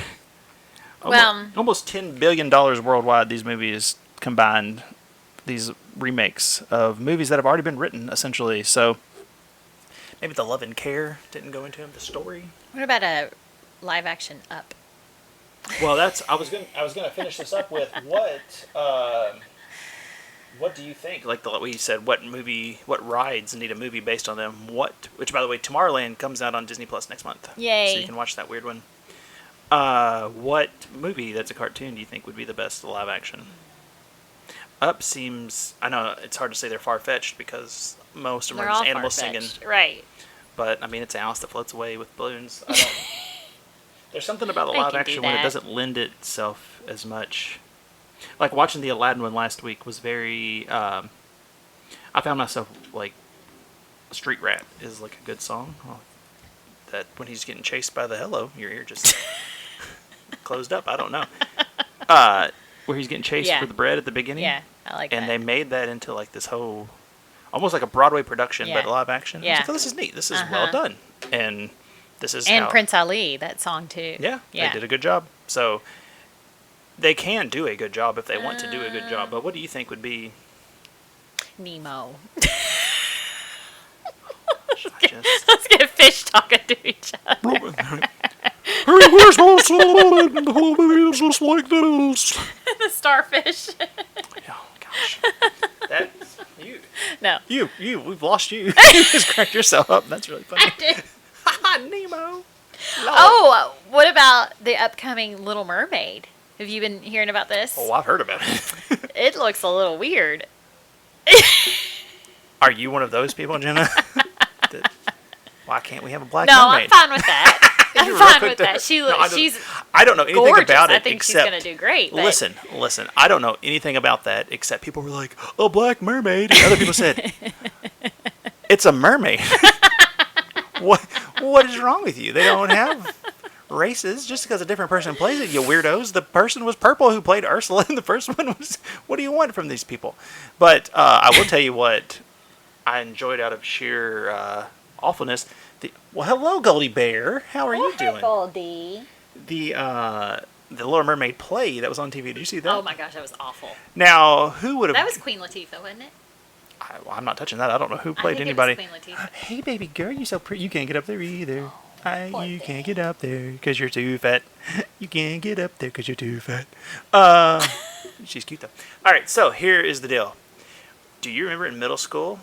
Almost $10 billion worldwide, these movies combined, these remakes of movies that have already been written, essentially. So maybe the love and care didn't go into them, the story. What about a live action Up? Well, I was gonna finish this up with what do you think? Like we said, what rides need a movie based on them? Which, by the way, Tomorrowland comes out on Disney Plus next month. Yay! So you can watch that weird one. What movie that's a cartoon do you think would be the best live action? Up seems. I know it's hard to say they're far fetched because most of them are just animals singing. Right. But I mean, it's Alice that floats away with balloons. There's something about the live action when it doesn't lend itself as much. Like watching the Aladdin one last week was very. I found myself like, "Street Rat" is like a good song. That when he's getting chased by the hello, your ear just closed up. I don't know. Where he's getting chased for the bread at the beginning. Yeah, I like that. And they made that into like this whole, almost like a Broadway production, but live action. Yeah. I was like, oh, this is neat. This is well done. And this is Prince Ali, that song too. Yeah, they did a good job. So they can do a good job if they want to do a good job. But what do you think would be Nemo? Let's get fish talking to each other. Harry, where's the whole movie is just like this. The starfish. Oh gosh, that's you. No, we've lost you. You just cracked yourself up. That's really funny. I did. Nemo. Oh, what about the upcoming Little Mermaid? Have you been hearing about this? Oh, I've heard about it. It looks a little weird. Are you one of those people, Jenna? Why can't we have a black mermaid? No, I'm fine with that. I'm fine with that. She's I don't know anything gorgeous. about it. I think she's going to do great. But... Listen. I don't know anything about that except people were like, "A black mermaid," and other people said, "It's a mermaid." What is wrong with you? They don't have races just because a different person plays it. You weirdos. The person was purple who played Ursula, and the first one was. What do you want from these people? But I will tell you what I enjoyed out of sheer awfulness. Hello, Goldie Bear. How are you doing? Hi, Goldie. The Little Mermaid play that was on TV. Did you see that? Oh my gosh, that was awful. Now, who would have? That was Queen Latifah, wasn't it? I'm not touching that. I don't know who played anybody. It was Queen Latifah. Hey, baby girl, you're so pretty. You can't get up there either. You can't get up there because you're too fat. You can't get up there because you're too fat. She's cute though. All right, so here is the deal. Do you remember in middle school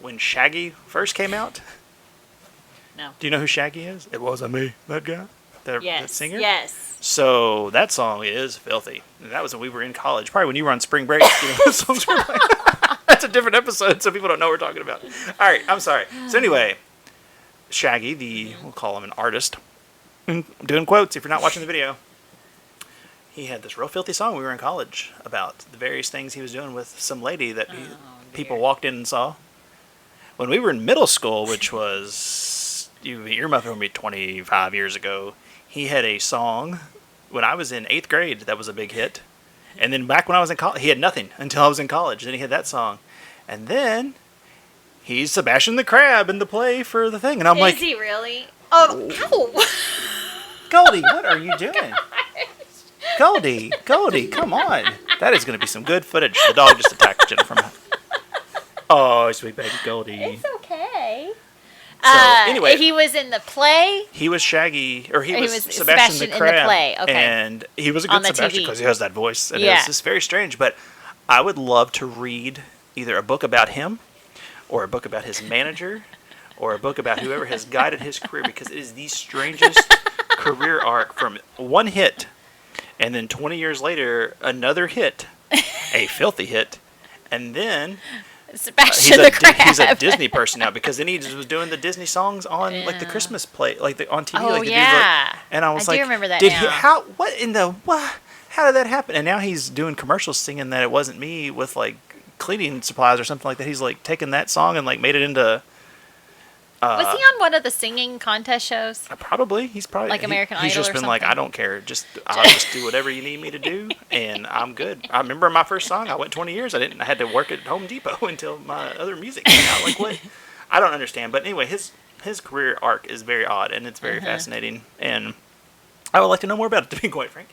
when Shaggy first came out? No. Do you know who Shaggy is? It wasn't me, that guy, that singer. Yes. So that song is filthy. And that was when we were in college, probably when you were on spring break. You know, those songs were playing. That's a different episode, so people don't know what we're talking about. All right, I'm sorry. So anyway, Shaggy, we'll call him an artist, I'm doing quotes if you're not watching the video. He had this real filthy song when we were in college about the various things he was doing with some lady that people walked in and saw. When we were in middle school, which was, you're maybe 25 years ago, he had a song when I was in 8th grade that was a big hit. And then back when I was in college, he had nothing until I was in college. Then he had that song. And then he's Sebastian the Crab in the play for the thing. And I'm like... Is he really? Oh, ow! Goldie, what are you doing? Goldie, come on. That is going to be some good footage. The dog just attacked Jennifer. Oh, sweet baby Goldie. It's okay. So, anyway. He was in the play? He was Shaggy, or he was Sebastian the Crab. In the play, okay. And he was a good Sebastian because he has that voice. And it's just very strange. But I would love to read either a book about him, or a book about his manager, or a book about whoever has guided his career, because it is the strangest career arc from one hit, and then 20 years later, another hit, a filthy hit, and then Sebastian the Crab. He's a Disney person now, because then he just was doing the Disney songs on like the Christmas play, like on TV. Oh, like the yeah. And I was like, do remember that did now. he? How did that happen? And now he's doing commercials singing That It Wasn't Me with like cleaning supplies or something like that. He's like taken that song and like made it into. Was he on one of the singing contest shows? Probably. He's probably like American Idol. He's just or been something? like, I don't care. I'll just do whatever you need me to do, and I'm good. I remember my first song. I went 20 years. I had to work at Home Depot until my other music came out. Like what? I don't understand. But anyway, his career arc is very odd, and it's very fascinating. And I would like to know more about it, to be quite frank.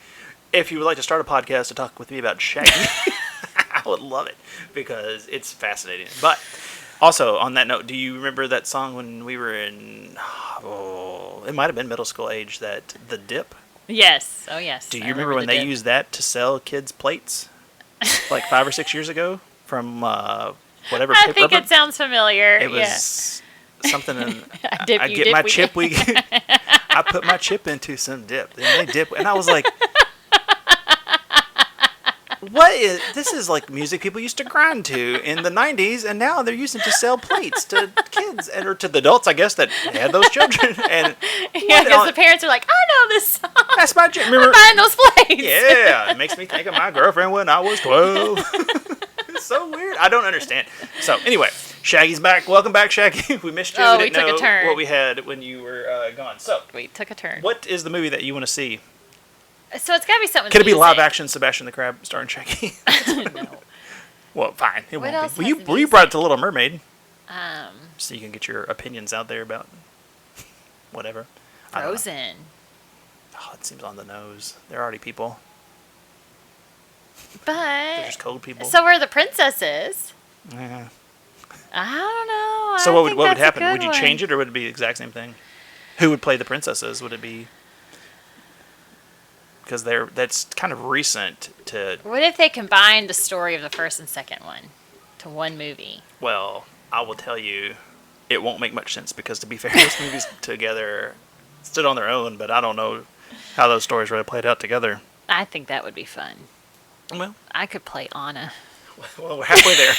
If you would like to start a podcast to talk with me about Shaggy, I would love it, because it's fascinating. But also, on that note, do you remember that song when we were in, it might have been middle school age, that The Dip? Yes. Oh, yes. Do you remember when they used that to sell kids' plates like 5 or 6 years ago from whatever I paper? think it sounds familiar. It was something. I put my chip into some dip, and they dip, and I was like, this is like music people used to grind to in the 90s, and now they're using it to sell plates to kids or to the adults, I guess, that had those children. And because the parents are like, I know this song. That's my chip. Remember buying those plates? Yeah, it makes me think of my girlfriend when I was 12. It's so weird. I don't understand. So anyway, Shaggy's back. Welcome back, Shaggy. We missed you. Oh, we didn't took know a turn. what we had when you were gone. So we took a turn. What is the movie that you want to see? So it's got to be something. Could it be live action Sebastian the Crab starring Shaggy? No. Well, fine. It What won't else be. has Well, you brought it to Little Mermaid, Um, so you can get your opinions out there about whatever. I don't know. Frozen. Oh, it seems on the nose. They're already people. But They're just cold people. so are the princesses. Yeah. I don't know. So I what would think what would that's a happen? good Would you one. change it, or would it be the exact same thing? Who would play the princesses? Would it be? Because that's kind of recent to. What if they combined the story of the first and second one to one movie? Well, I will tell you, it won't make much sense, because to be fair, those movies together stood on their own, but I don't know how those stories really played out together. I think that would be fun. Well, I could play Anna. we're halfway there.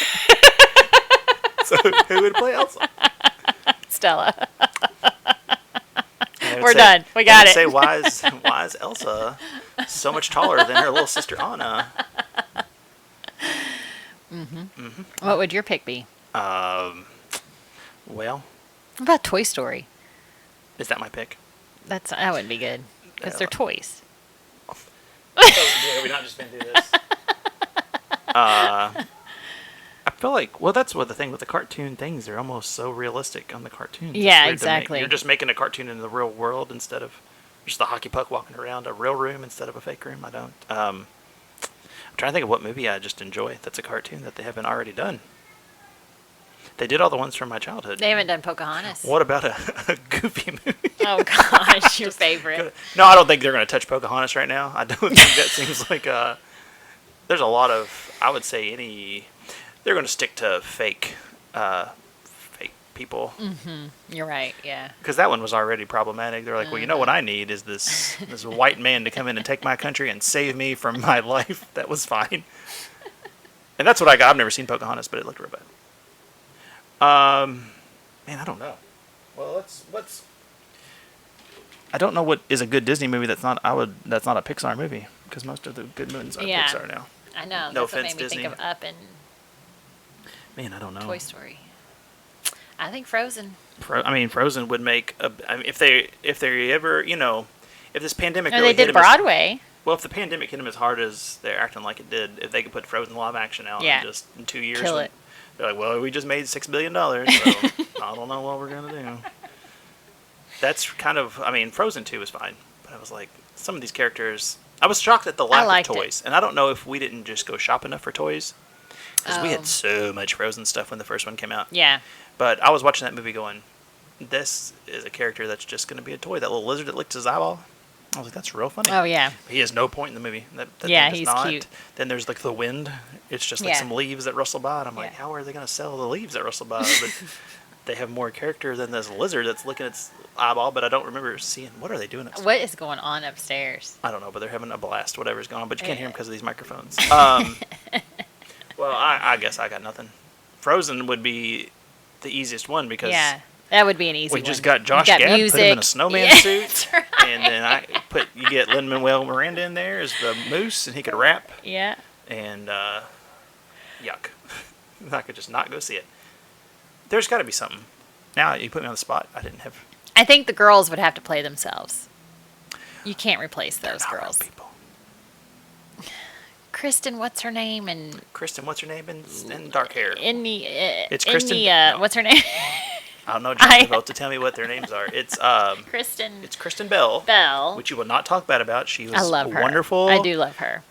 So who would play Elsa? Stella. We're We're done. We got it. Say, why is Elsa so much taller than her little sister Anna? What would your pick be? Well, What about Toy Story? is that my pick? That wouldn't be good because they're toys. Yeah, we're not just gonna do this. I feel like, well, that's what the thing with the cartoon things. They're almost so realistic on the cartoons. It's Yeah, weird to exactly. make. You're just making a cartoon in the real world instead of just the hockey puck walking around a real room instead of a fake room. I don't. I'm trying to think of what movie I just enjoy that's a cartoon that they haven't already done. They did all the ones from my childhood. They haven't done Pocahontas. What about a goofy movie? Oh gosh, your favorite. No, I don't think they're going to touch Pocahontas right now. I don't think that seems like there's a lot of, I would say they're going to stick to fake people. You're right. Yeah. Because that one was already problematic. They're like, well, you know what I need is this white man to come in and take my country and save me from my life. That was fine. And that's what I got. I've never seen Pocahontas, but it looked real bad. Man, I don't know. Well, let's. I don't know what is a good Disney movie that's not that's not a Pixar movie, because most of the good movies are Pixar now. I know. No That's offense, what made me Disney. think of Up and Man, I don't know. Toy Story. I think Frozen. Frozen would make if they ever if this pandemic Or really they hit did them Broadway. well, if the pandemic hit them as hard as they're acting like it did, if they could put Frozen live action out Yeah. in just in 2 years, Kill it. they're like, well, we just made $6 billion, so I don't know what we're gonna do. That's kind of, Frozen 2 was fine, but I was like, some of these characters, I was shocked at the lack of toys, and I don't know if we didn't just go shop enough for toys, because we had so much Frozen stuff when the first one came out. Yeah. But I was watching that movie going, this is a character that's just going to be a toy. That little lizard that licked his eyeball. I was like, that's real funny. Oh, yeah. He has no point in the movie. That Yeah, thing he's does not. cute. Then there's like the wind. It's just like some leaves that rustle by. And I'm like, how are they going to sell the leaves that rustle by? But they have more character than this lizard that's licking its eyeball. But I don't remember seeing, what are they doing upstairs? What is going on upstairs? I don't know, but they're having a blast, whatever's going on. But you can't hear them because of these microphones. Well, I guess I got nothing. Frozen would be the easiest one because that would be an easy one. We just got Josh Gad, put him in a snowman suit, right. and then you get Lin-Manuel Miranda in there as the moose, and he could rap. Yeah. And yuck, I could just not go see it. There's got to be something. Now you put me on the spot. I didn't have. I think the girls would have to play themselves. You can't replace those They're not girls. real people. Kristen, what's her name? And dark hair. it's Kristen. No. What's her name? I don't know, John Travolta, to tell me what their names are. It's Kristen. It's Kristen Bell. Which you will not talk bad about. She was I love her. wonderful. I do love her.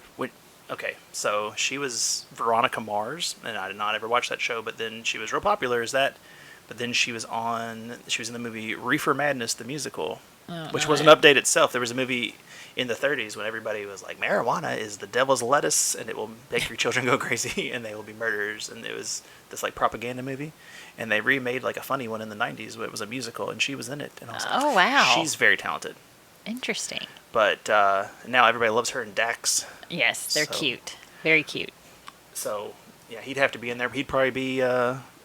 Okay, so she was Veronica Mars, and I did not ever watch that show, but then she was real popular as that. But then she was in the movie Reefer Madness, the musical, which was an update itself. There was a movie in the 30s when everybody was like, marijuana is the devil's lettuce, and it will make your children go crazy, and they will be murderers. And it was this like propaganda movie, and they remade like a funny one in the 90s where it was a musical, and she was in it. And I was like, oh wow, she's very talented. Interesting. But now everybody loves her and Dax. Yes, they're cute. Very cute. So, yeah, he'd have to be in there. He'd probably be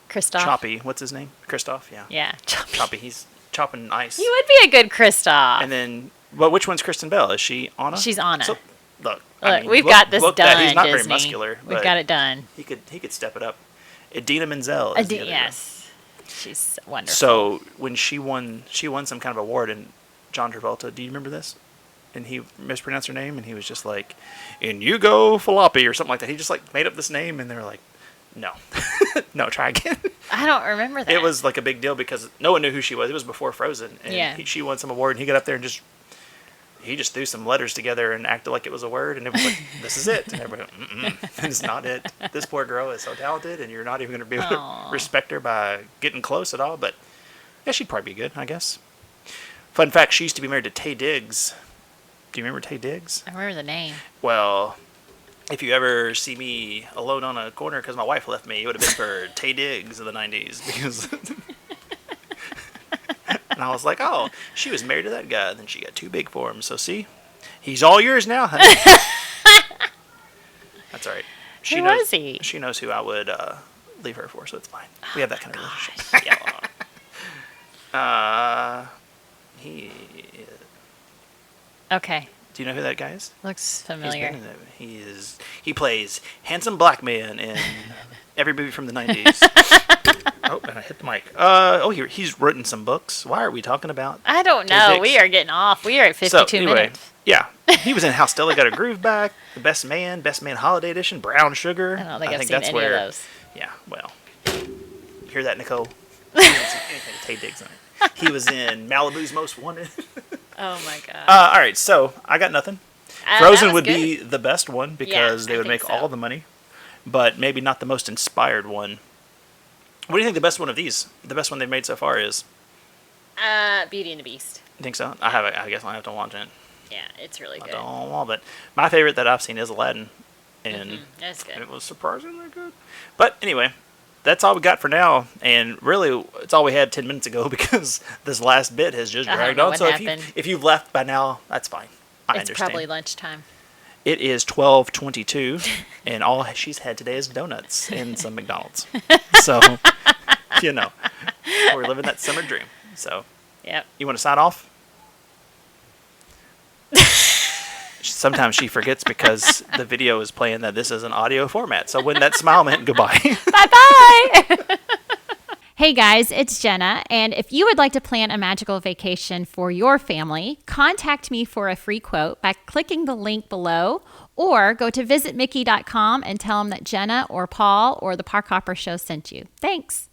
Kristoff. Choppy. What's his name? Kristoff, yeah. Yeah, Choppy. He's chopping ice. You would be a good Kristoff. And then, well, which one's Kristen Bell? Is she Anna? She's Anna. So, look, we've got this done, He's not Disney. very muscular. We've got it done. He could step it up. Idina Menzel is the other girl. Yes. She's wonderful. So, when she won some kind of award, and John Travolta, do you remember this? And he mispronounced her name, and he was just like, Inigo Falapi, or something like that. He just like made up this name, and they were like, no. No, try again. I don't remember that. It was like a big deal because no one knew who she was. It was before Frozen. And she won some award, and he got up there and he just threw some letters together and acted like it was a word, and it was like, this is it. And everybody went, it's not it. This poor girl is so talented, and you're not even going to be able to respect her by getting close at all. But yeah, she'd probably be good, I guess. Fun fact, she used to be married to Taye Diggs. Do you remember Taye Diggs? I remember the name. Well, if you ever see me alone on a corner because my wife left me, it would have been for Taye Diggs in the 90s. Because and I was like, oh, she was married to that guy. And then she got too big for him. So see, he's all yours now, honey. That's all right. Who was he? She knows who I would leave her for, so it's fine. We have that kind of relationship. He... Okay. Do you know who that guy is? Looks familiar. He plays handsome black man in every movie from the 90s. Oh, and I hit the mic. He's written some books. Why are we talking about? I don't know. We are getting off. We are at 52 minutes. Yeah. He was in How Stella Got Her Groove Back, The Best Man Holiday Edition, Brown Sugar. I don't think I've seen any of those. Yeah, well. Hear that, Nicole? He didn't see anything with Taye Diggs on it. He was in Malibu's Most Wanted. Oh my god. All right, so I got nothing. Frozen would be the best one because they would make all the money, but maybe not the most inspired one. What do you think the best one they've made so far is? Beauty and the Beast. You think so? I guess I'll have to watch it. Yeah, it's really good. But my favorite that I've seen is Aladdin, and that's good. It was surprisingly good. But anyway, that's all we got for now, and really, it's all we had 10 minutes ago because this last bit has just dragged on. So if you've left by now, that's fine. I understand. It's probably lunchtime. It is 12:22, and all she's had today is donuts and some McDonald's. So, we're living that summer dream. So, yep. You want to sign off? Sometimes she forgets because the video is playing that this is an audio format. So when that smile meant goodbye. Bye-bye. Hey guys, it's Jenna, and if you would like to plan a magical vacation for your family, contact me for a free quote by clicking the link below, or go to visitmickey.com and tell them that Jenna or Paul or the Park Hopper Show sent you. Thanks.